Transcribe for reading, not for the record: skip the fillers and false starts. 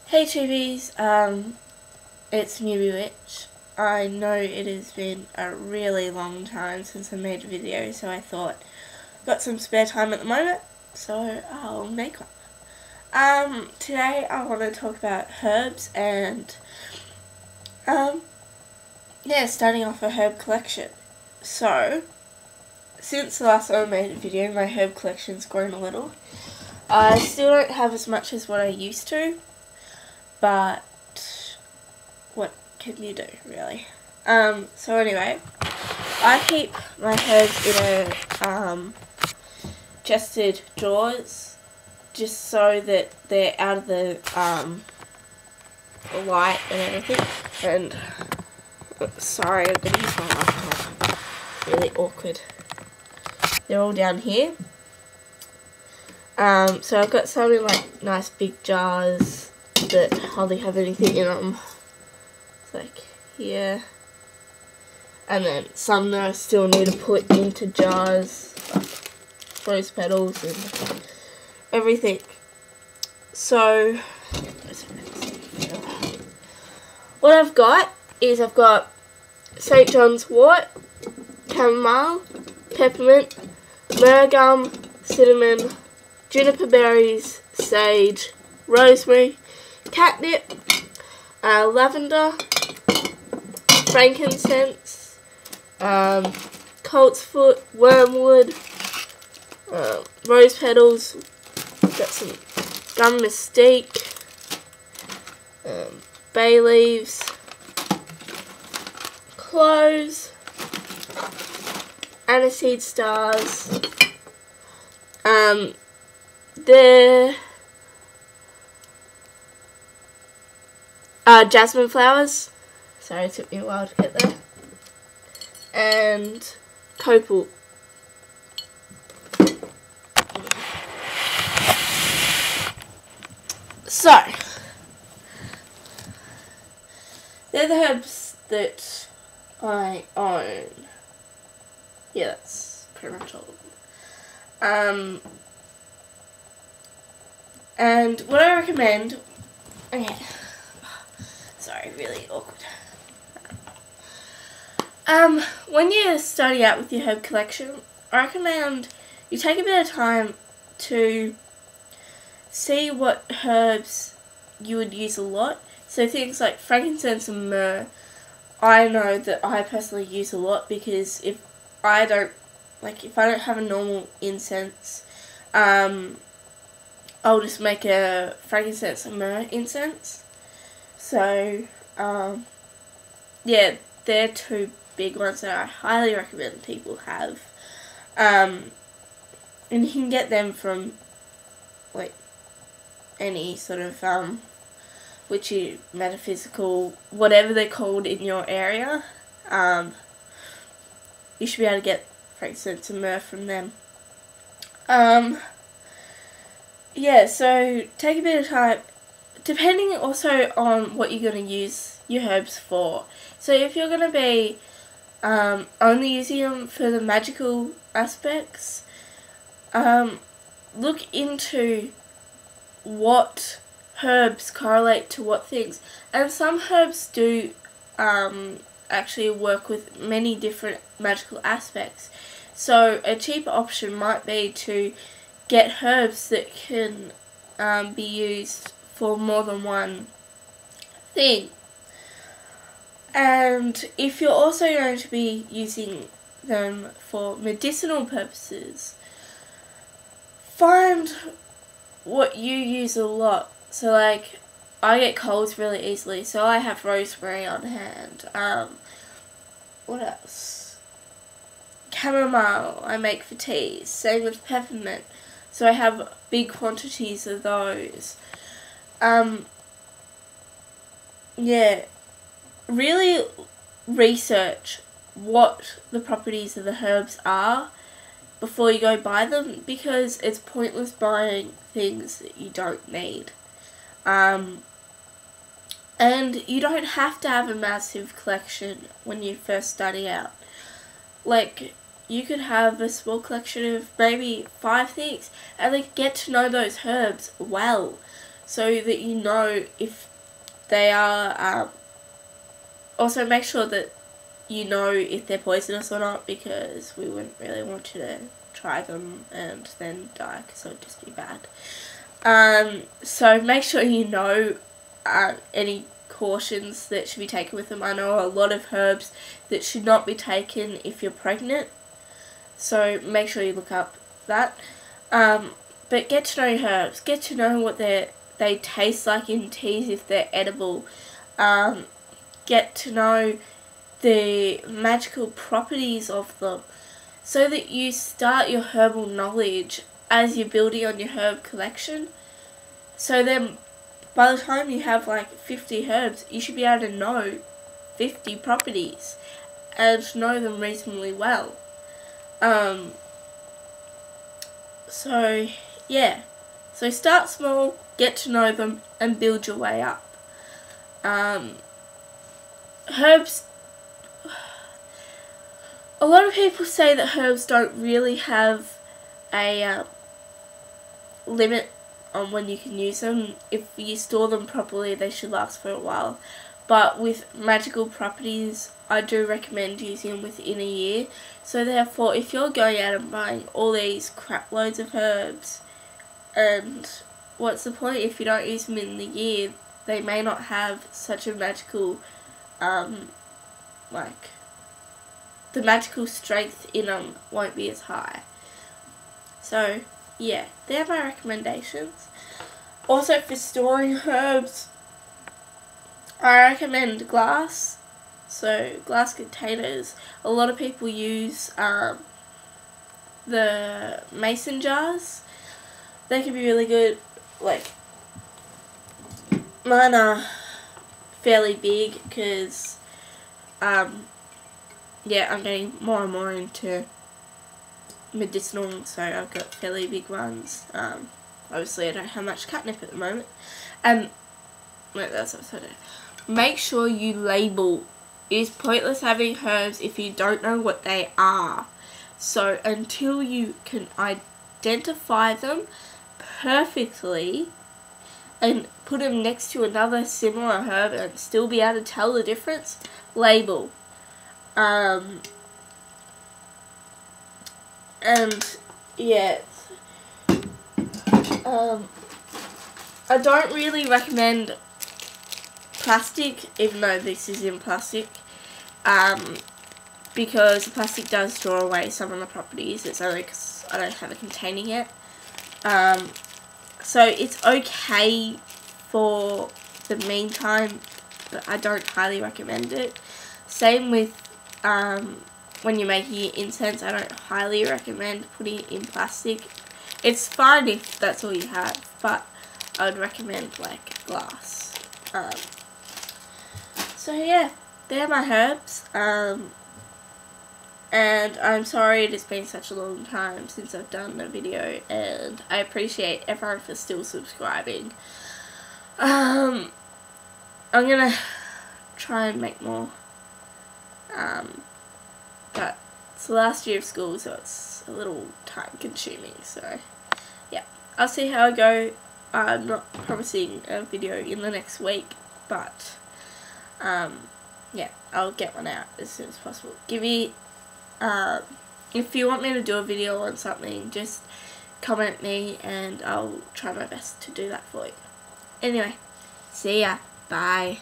Hey Tubies, it's Newbie Witch. I know it has been a really long time since I made a video, so I thought, got some spare time at the moment, so I'll make one. Today I want to talk about herbs and, starting off a herb collection. So, since the last time I made a video, my herb collection's grown a little. I still don't have as much as what I used to, but what can you do, really? So anyway, I keep my herbs in a chested drawers, just so that they're out of the light and everything. And sorry, I'm gonna use my laptop. Really awkward. They're all down here. So I've got some in like nice big jars that hardly have anything in them. It's like here. And then some that I still need to put into jars, like rose petals and everything. So what I've got is I've got St. John's wort, chamomile, peppermint, myrrh gum, cinnamon, juniper berries, sage, rosemary, catnip, lavender, frankincense, coltsfoot, wormwood, rose petals, got some gum mesquite, bay leaves, cloves, aniseed stars, jasmine flowers. Sorry, it took me a while to get there. And copal. So, they're the herbs that I own. Yeah, that's pretty much all of them. And what I recommend, okay, sorry, really awkward. When you're starting out with your herb collection, I recommend you take a bit of time to see what herbs you would use a lot. So things like frankincense and myrrh, I know that I personally use a lot because if I don't have a normal incense, I'll just make a frankincense and myrrh incense. So, yeah, they're two big ones that I highly recommend people have. And you can get them from, like, any sort of, witchy, metaphysical, whatever they're called in your area. You should be able to get frankincense and myrrh from them. Yeah, so take a bit of time, depending also on what you're going to use your herbs for. So if you're going to be only using them for the magical aspects, look into what herbs correlate to what things. And some herbs do actually work with many different magical aspects. So a cheaper option might be to get herbs that can be used for more than one thing. And if you're also going to be using them for medicinal purposes, find what you use a lot. So like, I get colds really easily, so I have rosemary on hand. What else? Chamomile I make for teas. Same with peppermint. So I have big quantities of those. Yeah, really research what the properties of the herbs are before you go buy them, because it's pointless buying things that you don't need. And you don't have to have a massive collection when you're first starting out. Like, you could have a small collection of maybe 5 things and like get to know those herbs well. so that you know if they are, also make sure that you know if they're poisonous or not, because we wouldn't really want you to try them and then die, because it would just be bad. So make sure you know any cautions that should be taken with them. I know a lot of herbs that should not be taken if you're pregnant, so make sure you look up that. But get to know herbs, get to know what they taste like in teas, if they're edible. Get to know the magical properties of them, so that you start your herbal knowledge as you're building on your herb collection. So then by the time you have like 50 herbs, you should be able to know 50 properties and know them reasonably well. So yeah, so start small, get to know them, and build your way up. Herbs, a lot of people say that herbs don't really have a limit on when you can use them. If you store them properly, they should last for a while. But with magical properties, I do recommend using them within a year. So therefore, if you're going out and buying all these crap loads of herbs, and what's the point if you don't use them in the year? They may not have such a magical, like, the magical strength in them won't be as high. So yeah, they're my recommendations. Also, for storing herbs, I recommend glass. So glass containers. A lot of people use the mason jars. They can be really good. Like, mine are fairly big because yeah, I'm getting more and more into medicinal, so I've got fairly big ones. Obviously I don't have much catnip at the moment. Wait, that's upside down. Make sure you label. It is pointless having herbs if you don't know what they are. So until you can identify them perfectly and put them next to another similar herb and still be able to tell the difference, label. And yeah, I don't really recommend plastic, even though this is in plastic, because the plastic does draw away some of the properties. It's only because I don't have a container yet. So it's okay for the meantime, but I don't highly recommend it. Same with when you're making incense, I don't highly recommend putting it in plastic. It's fine if that's all you have, but I would recommend like glass. So yeah, they're my herbs. And I'm sorry it has been such a long time since I've done a video, and I appreciate everyone for still subscribing. I'm gonna try and make more. But it's the last year of school, so it's a little time consuming, so yeah. I'll see how I go. I'm not promising a video in the next week, but yeah, I'll get one out as soon as possible. Give me, if you want me to do a video on something, just comment me and I'll try my best to do that for you. Anyway, see ya. Bye.